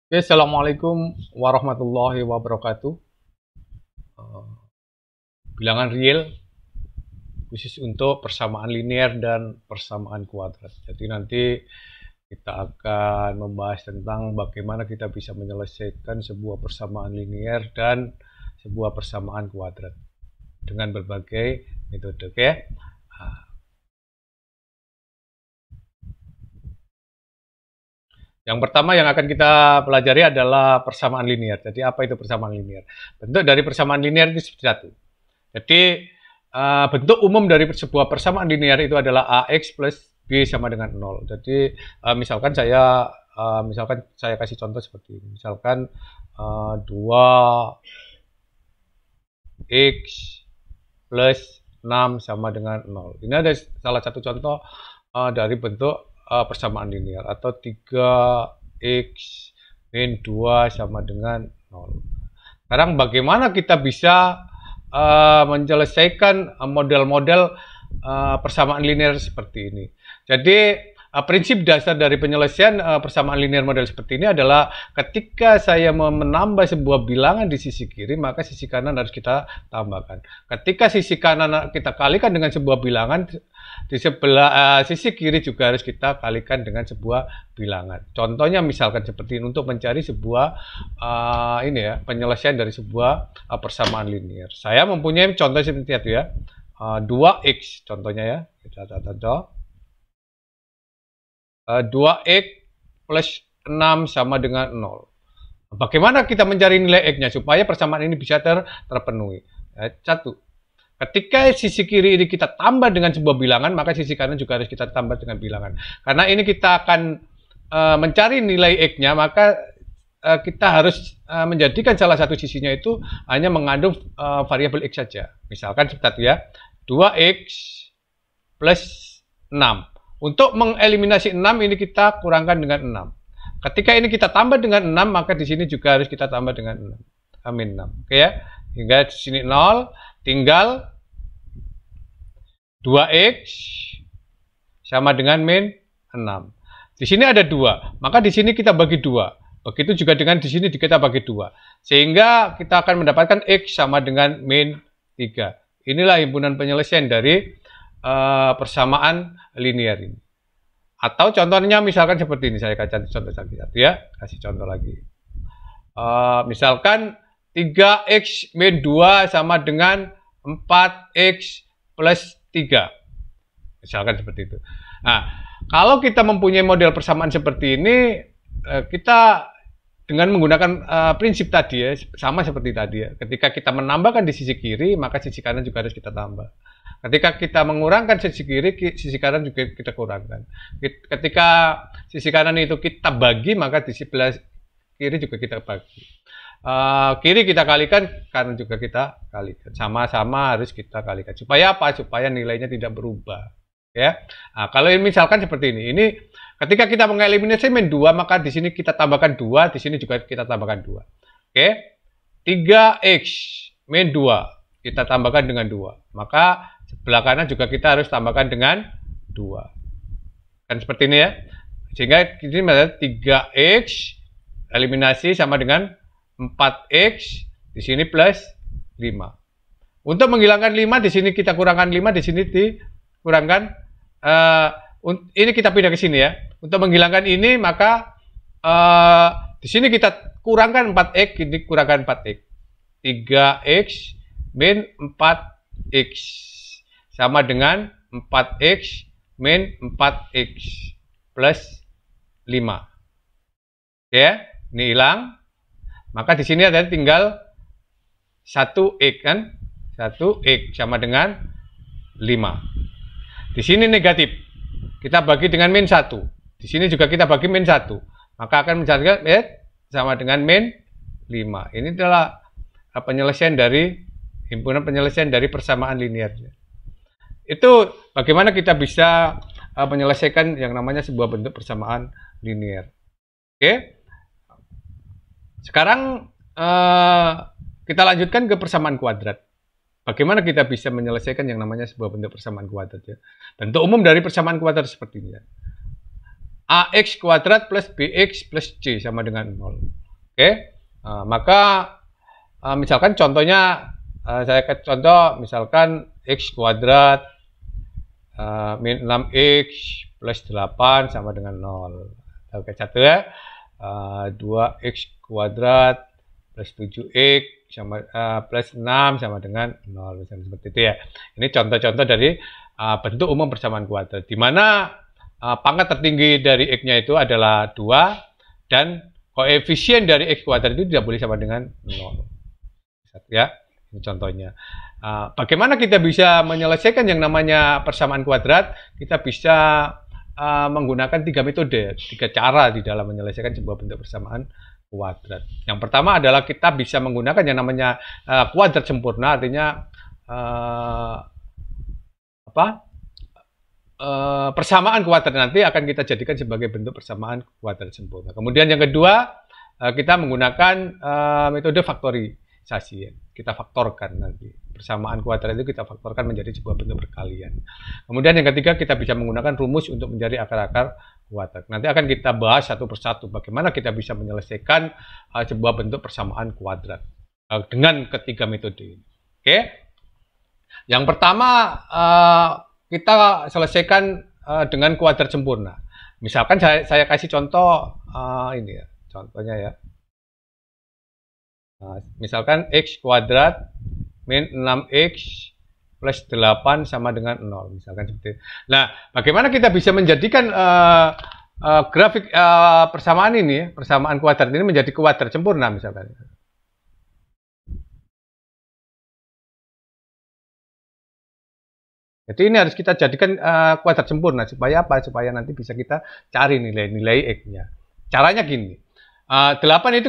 Oke, Assalamualaikum warahmatullahi wabarakatuh. Eh, Bilangan real khusus untuk persamaan linear dan persamaan kuadrat. Jadi nanti kita akan membahas tentang bagaimana kita bisa menyelesaikan sebuah persamaan linear dan sebuah persamaan kuadrat dengan berbagai metode. Oke? Nah, yang pertama yang akan kita pelajari adalah persamaan linear. Jadi apa itu persamaan linear? Bentuk dari persamaan linear itu seperti satu. Jadi bentuk umum dari sebuah persamaan linear itu adalah AX plus B sama dengan 0. Jadi misalkan saya kasih contoh seperti ini. Misalkan 2X plus 6 sama dengan 0. Ini ada salah satu contoh dari bentuk persamaan linear, atau 3X min 2 sama dengan 0. Sekarang bagaimana kita bisa menyelesaikan model-model persamaan linear seperti ini. Jadi prinsip dasar dari penyelesaian persamaan linear model seperti ini adalah ketika saya menambah sebuah bilangan di sisi kiri, maka sisi kanan harus kita tambahkan. Ketika sisi kanan kita kalikan dengan sebuah bilangan, di sebelah sisi kiri juga harus kita kalikan dengan sebuah bilangan. Contohnya misalkan seperti ini untuk mencari sebuah penyelesaian dari sebuah persamaan linear. Saya mempunyai contoh seperti itu ya. 2x contohnya ya. Kita contoh. 2x plus 6 sama dengan 0. Bagaimana kita mencari nilai x-nya supaya persamaan ini bisa terpenuhi? Satu, ketika sisi kiri ini kita tambah dengan sebuah bilangan, maka sisi kanan juga harus kita tambah dengan bilangan. Karena ini kita akan mencari nilai x-nya, maka kita harus menjadikan salah satu sisinya itu hanya mengandung variabel x saja. Misalkan seperti ya, 2x plus 6. Untuk mengeliminasi 6 ini kita kurangkan dengan 6. Ketika ini kita tambah dengan 6, maka di sini juga harus kita tambah dengan 6. Amin 6. Oke ya. Hingga di sini 0, tinggal 2x sama dengan min 6. Di sini ada 2, maka di sini kita bagi 2. Begitu juga dengan di sini kita bagi 2. Sehingga kita akan mendapatkan x sama dengan min 3. Inilah himpunan penyelesaian dari persamaan linear ini. Atau contohnya misalkan seperti ini, saya kasih contoh lagi ya, kasih contoh lagi. Misalkan 3x min 2 sama dengan 4x plus 3. Misalkan seperti itu. Nah, kalau kita mempunyai model persamaan seperti ini, kita dengan menggunakan prinsip tadi ya, sama seperti tadi ya. Ketika kita menambahkan di sisi kiri, maka sisi kanan juga harus kita tambah. Ketika kita mengurangkan sisi kiri, sisi kanan juga kita kurangkan. Ketika sisi kanan itu kita bagi, maka di sebelah kiri juga kita bagi. Kiri kita kalikan, kanan juga kita kalikan. Sama-sama harus kita kalikan. Supaya apa? Supaya nilainya tidak berubah. Ya. Nah, kalau misalkan seperti ini ketika kita mengeliminasi min 2, maka di sini kita tambahkan 2, di sini juga kita tambahkan 2. Oke. 3x min 2 kita tambahkan dengan 2. Maka sebelah kanan juga kita harus tambahkan dengan 2. Kan seperti ini ya. Sehingga ini adalah 3x eliminasi sama dengan 4x, di sini plus 5. Untuk menghilangkan 5, di sini kita kurangkan 5, di sini dikurangkan. Ini kita pindah ke sini ya. Untuk menghilangkan ini, maka di sini kita kurangkan 4x, ini kurangkan 4x. 3x min 4x sama dengan 4x min 4x plus 5. Oke, ini hilang. Maka di sini ada tinggal 1x kan? 1x sama dengan 5. Di sini negatif. Kita bagi dengan min 1. Di sini juga kita bagi min 1. Maka akan menjadikan sama dengan min 5. Ini adalah penyelesaian dari himpunan penyelesaian dari persamaan linear. Itu bagaimana kita bisa menyelesaikan yang namanya sebuah bentuk persamaan linear. Oke. Sekarang kita lanjutkan ke persamaan kuadrat. Bagaimana kita bisa menyelesaikan yang namanya sebuah bentuk persamaan kuadrat ya. Bentuk umum dari persamaan kuadrat seperti ini ya. AX kuadrat plus BX plus C sama dengan 0. Oke, maka misalkan contohnya, saya kasih contoh, misalkan x kuadrat min 6x plus 8 sama dengan 0. Oke, satu ya. 2x kuadrat plus 7x sama plus 6 sama dengan 0, misalnya seperti itu ya. Ini contoh-contoh dari bentuk umum persamaan kuadrat, di mana pangkat tertinggi dari x-nya itu adalah 2 dan koefisien dari x kuadrat itu tidak boleh sama dengan 0. Ya, ini contohnya. Bagaimana kita bisa menyelesaikan yang namanya persamaan kuadrat? Kita bisa menggunakan 3 metode, 3 cara di dalam menyelesaikan sebuah bentuk persamaan kuadrat. Yang pertama adalah kita bisa menggunakan yang namanya kuadrat sempurna, artinya persamaan kuadrat nanti akan kita jadikan sebagai bentuk persamaan kuadrat sempurna. Kemudian yang kedua, kita menggunakan metode faktorisasi. Kita faktorkan nanti. Persamaan kuadrat itu kita faktorkan menjadi sebuah bentuk perkalian. Kemudian yang ketiga, kita bisa menggunakan rumus untuk mencari akar-akar kuadrat. Nanti akan kita bahas satu persatu bagaimana kita bisa menyelesaikan sebuah bentuk persamaan kuadrat dengan ketiga metode ini. Oke. Yang pertama, kita selesaikan dengan kuadrat sempurna. Misalkan saya kasih contoh ini ya, contohnya ya. Misalkan x kuadrat min 6x plus 8 sama dengan 0, misalkan seperti itu. Nah, bagaimana kita bisa menjadikan grafik persamaan ini, persamaan kuadrat ini menjadi kuadrat sempurna misalkan. Jadi ini harus kita jadikan kuadrat sempurna, supaya apa? Supaya nanti bisa kita cari nilai-nilai x-nya. Caranya gini. 8 itu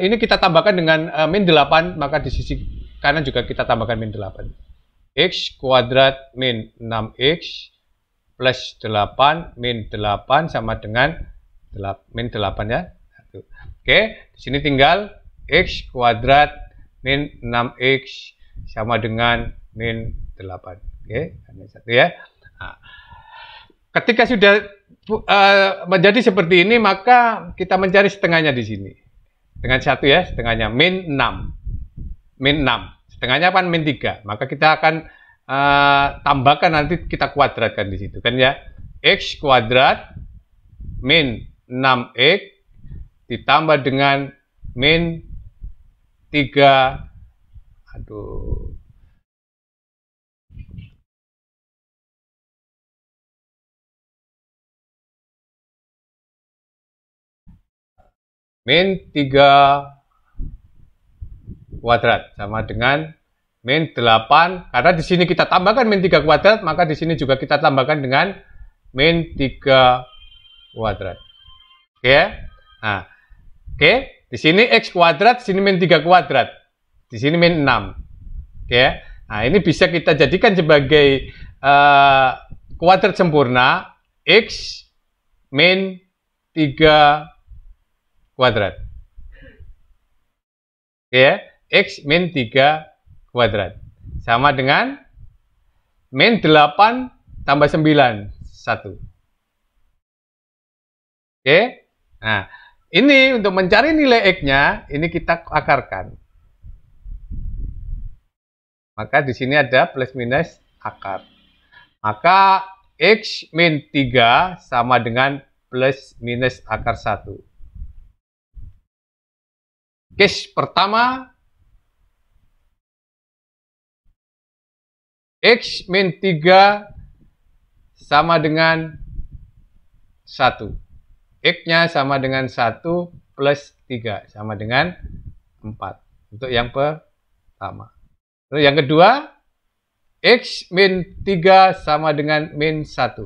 ini kita tambahkan dengan min 8, maka di sisi kanan juga kita tambahkan min 8. X kuadrat min 6x plus 8 min 8 sama dengan min 8 ya. Oke, di sini tinggal x kuadrat min 6x sama dengan min 8. Oke, hanya satu ya. Nah, ketika sudah menjadi seperti ini, maka kita mencari setengahnya di sini. Dengan satu ya, setengahnya min 6. Min 6. Setengahnya kan min 3. Maka kita akan tambahkan, nanti kita kuadratkan di situ kan ya. X kuadrat min 6x ditambah dengan min 3. Aduh. Min 3 kuadrat sama dengan min 8, karena di sini kita tambahkan min 3 kuadrat, maka di sini juga kita tambahkan dengan min 3 kuadrat. Oke ya? Nah, oke, di sini x kuadrat, di sini min 3 kuadrat, di sini min 6. Oke ya? Nah, ini bisa kita jadikan sebagai kuadrat sempurna x min 3 kuadrat. Oke ya, x min 3 kuadrat sama dengan min 8 tambah 9, 1. Oke. Nah, ini untuk mencari nilai x-nya, ini kita akarkan. Maka di sini ada plus minus akar. Maka x min 3 sama dengan plus minus akar 1. Case pertama, x min 3 sama dengan 1. X-nya sama dengan 1 plus 3 sama dengan 4. Untuk yang pertama. Lalu yang kedua, x min 3 sama dengan min 1.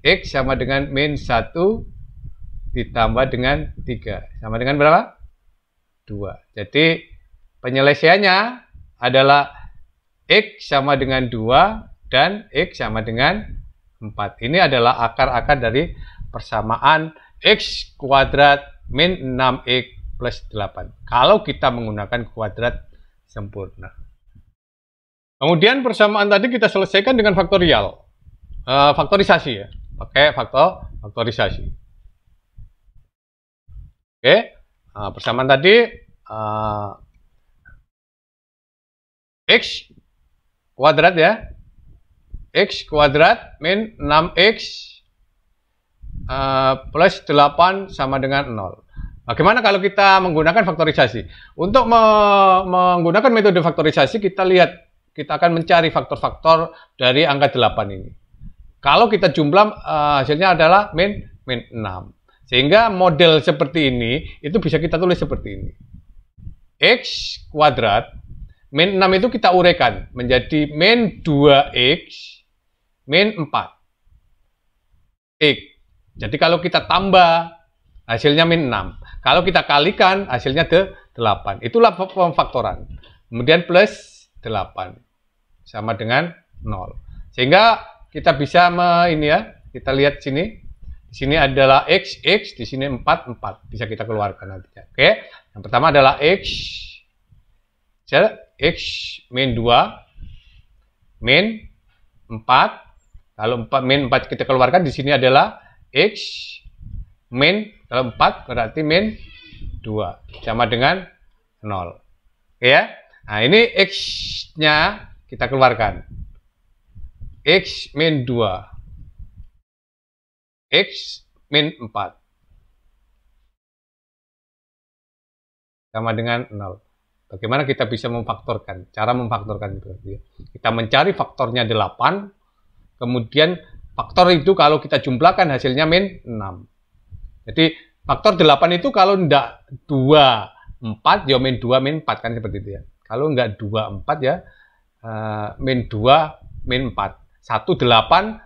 X sama dengan min 1 ditambah dengan 3. Sama dengan berapa? 2. Jadi penyelesaiannya adalah x sama dengan 2 dan x sama dengan 4. Ini adalah akar-akar dari persamaan x kuadrat min 6x plus 8. Kalau kita menggunakan kuadrat sempurna. Kemudian persamaan tadi kita selesaikan dengan faktorial. Faktorisasi ya. Pakai faktorisasi. Oke, persamaan tadi X kuadrat ya, X kuadrat min 6X plus 8 sama dengan 0. Bagaimana kalau kita menggunakan faktorisasi? Untuk menggunakan metode faktorisasi, kita akan mencari faktor-faktor dari angka 8 ini. Kalau kita jumlah, hasilnya adalah min 6. Sehingga model seperti ini, itu bisa kita tulis seperti ini. X kuadrat, min 6 itu kita uraikan menjadi min 2X, min 4. X. Jadi kalau kita tambah, hasilnya min 6. Kalau kita kalikan, hasilnya 8. Itulah pemfaktoran. Kemudian plus 8. Sama dengan 0. Sehingga kita bisa, kita lihat sini. Di sini adalah X, di sini 4, 4. Bisa kita keluarkan nantinya. Oke. Yang pertama adalah X min 2, min 4. Kalau min 4 kita keluarkan, di sini adalah X min, kalau 4 berarti min 2. Sama dengan 0. Oke ya. Nah ini X-nya kita keluarkan. X min 2. X min 4 sama dengan 0. Bagaimana kita bisa memfaktorkan? Cara memfaktorkan itu. Kita mencari faktornya 8, kemudian faktor itu kalau kita jumlahkan hasilnya min 6. Jadi faktor 8 itu kalau enggak 2, 4, ya min 2, min 4 kan seperti itu ya. Kalau enggak 2, 4 ya min 2, min 4. 1, 8,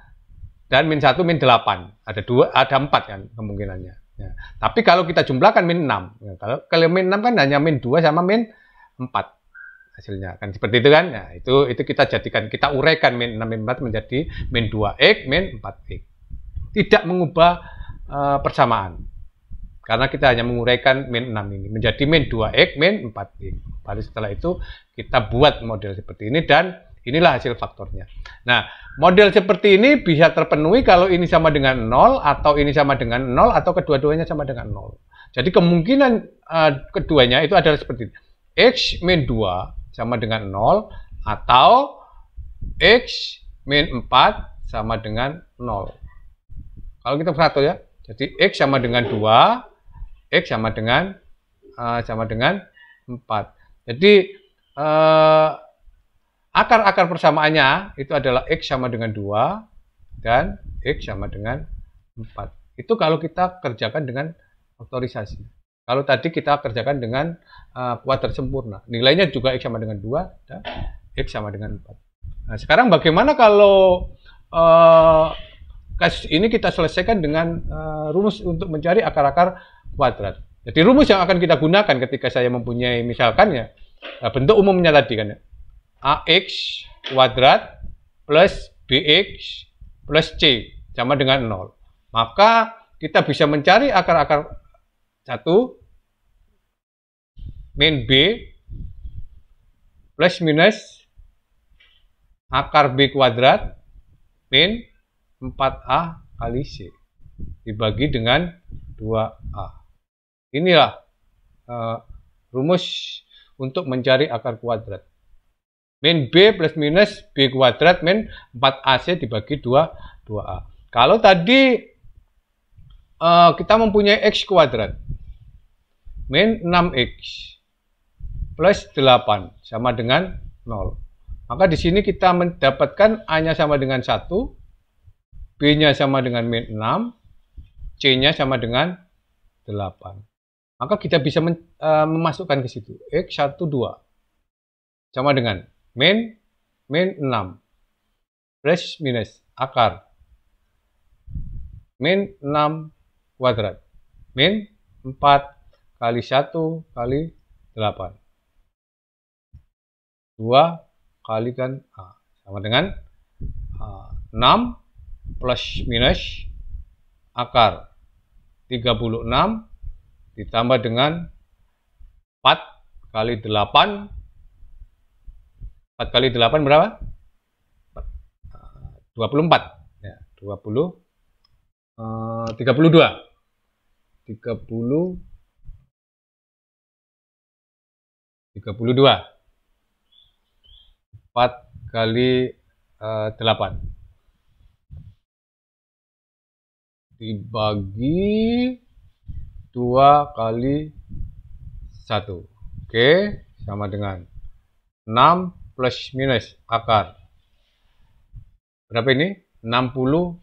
dan min 1, min 8. Ada 4 kan kemungkinannya. Ya. Tapi kalau kita jumlahkan min 6. Ya, kalau min 6 kan hanya min 2 sama min 4 hasilnya. Kan seperti itu kan. Nah, itu kita jadikan, kita uraikan min 6, min 4 menjadi min 2X, min 4X. Tidak mengubah persamaan. Karena kita hanya menguraikan min 6 ini menjadi min 2X, min 4X. Baru setelah itu kita buat model seperti ini dan inilah hasil faktornya. Nah, model seperti ini bisa terpenuhi kalau ini sama dengan 0, atau ini sama dengan 0, atau kedua-duanya sama dengan 0. Jadi kemungkinan keduanya itu adalah seperti ini. X min 2 sama dengan 0, atau X min 4 sama dengan 0. Kalau kita perhatikan ya, jadi X sama dengan 2, X sama dengan 4. Jadi akar-akar persamaannya itu adalah X sama dengan 2 dan X sama dengan 4. Itu kalau kita kerjakan dengan faktorisasi. Kalau tadi kita kerjakan dengan kuadrat sempurna. Nilainya juga X sama dengan 2 dan X sama dengan 4. Nah, sekarang bagaimana kalau kasus ini kita selesaikan dengan rumus untuk mencari akar-akar kuadrat. Jadi rumus yang akan kita gunakan ketika saya mempunyai misalkan ya, bentuk umumnya tadi kan ya. AX kuadrat plus BX plus C sama dengan 0. Maka kita bisa mencari akar-akar 1 min B plus minus akar B kuadrat min 4A kali C dibagi dengan 2A. Inilah rumus untuk mencari akar kuadrat. Min B plus minus B kuadrat min 4AC dibagi 2A. Kalau tadi kita mempunyai X kuadrat min 6X plus 8 sama dengan 0. Maka di sini kita mendapatkan A-nya sama dengan 1, B-nya sama dengan min 6, C-nya sama dengan 8. Maka kita bisa memasukkan ke situ X12 sama dengan min 6 plus minus akar min 6 kuadrat min 4 kali 1 kali 8. 2 kalikan A sama dengan 6 plus minus akar 36 ditambah dengan 4 kali 8. 4 kali 8 berapa? 24. Ya, 32. 32 32. 4 kali 8 dibagi 2 kali 1. Oke, sama dengan 6 plus minus akar. Berapa ini? 60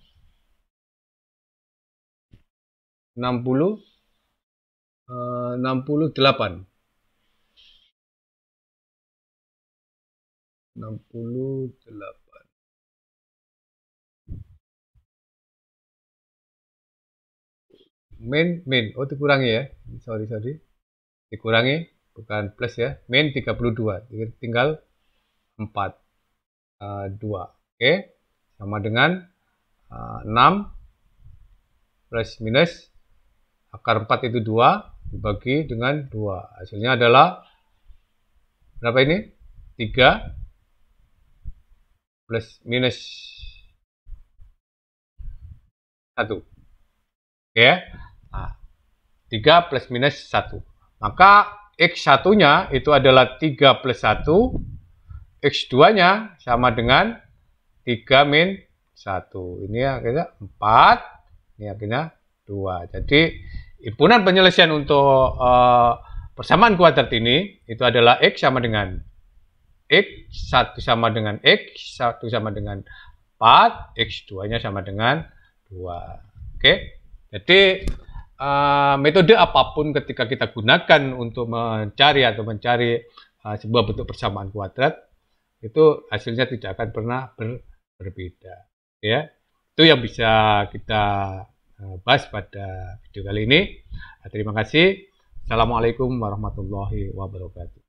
68. 68. Min. Oh, dikurangi ya. Sorry. Dikurangi, bukan plus ya. Min 32. Tinggal 4. 2. Oke. Sama dengan 6 plus minus akar 4 itu 2 dibagi dengan 2. Hasilnya adalah berapa ini? 3 plus minus 1. Oke ya. Nah, 3 plus minus 1. Maka X1-nya itu adalah 3 plus 1. X2-nya sama dengan 3 min 1. Ini akhirnya 4. Ini akhirnya 2. Jadi himpunan penyelesaian untuk persamaan kuadrat ini itu adalah X sama dengan X1 sama dengan X1 sama dengan 4, X2-nya sama dengan 2. Oke. Jadi metode apapun ketika kita gunakan untuk mencari sebuah bentuk persamaan kuadrat, itu hasilnya tidak akan pernah berbeda. Ya, itu yang bisa kita bahas pada video kali ini. Terima kasih. Assalamualaikum warahmatullahi wabarakatuh.